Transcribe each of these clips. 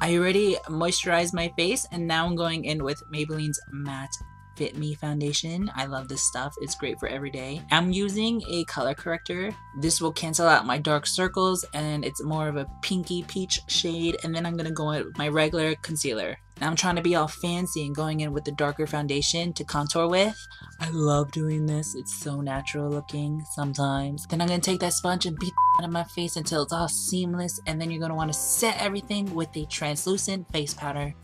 I already moisturized my face, and now I'm going in with Maybelline's Matte Fit Me foundation. I love this stuff. It's great for every day. I'm using a color corrector. This will cancel out my dark circles, and it's more of a pinky peach shade. And then I'm gonna go in with my regular concealer. Now I'm trying to be all fancy and going in with the darker foundation to contour with. I love doing this. It's so natural looking sometimes. Then I'm gonna take that sponge and beat out of my face until it's all seamless. And then you're gonna want to set everything with a translucent face powder.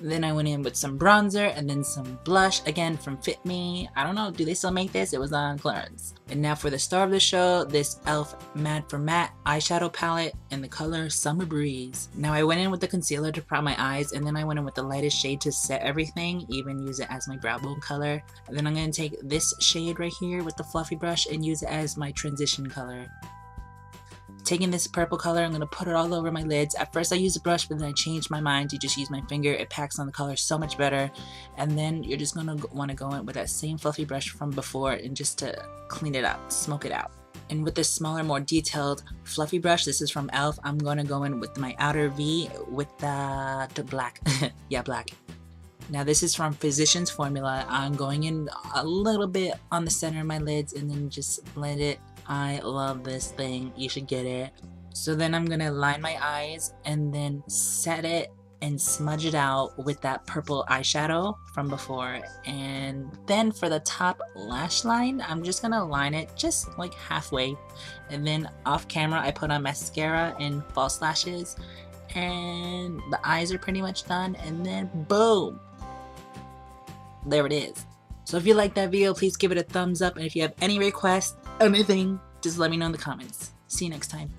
Then I went in with some bronzer and then some blush, again from Fit Me. I don't know, do they still make this? It was on clearance. And now for the star of the show, this E.L.F. Mad for Matte eyeshadow palette in the color Summer Breeze. Now I went in with the concealer to prop my eyes, and then I went in with the lightest shade to set everything, even use it as my brow bone color. And then I'm going to take this shade right here with the fluffy brush and use it as my transition color. Taking this purple color, I'm going to put it all over my lids. At first I used a brush, but then I changed my mind to just use my finger. It packs on the color so much better. And then you're just going to want to go in with that same fluffy brush from before, and just to clean it out, smoke it out. And with this smaller, more detailed fluffy brush, this is from E.L.F, I'm going to go in with my outer V with the black. Yeah, black. Now this is from Physicians Formula. I'm going in a little bit on the center of my lids and then just blend it. I love this thing. You should get it. So then I'm gonna line my eyes and then set it and smudge it out with that purple eyeshadow from before. And then for the top lash line, I'm just gonna line it just like halfway. And then off camera, I put on mascara and false lashes. And the eyes are pretty much done. And then boom! There it is. So if you like that video, please give it a thumbs up. And if you have any requests, anything, just let me know in the comments. See you next time.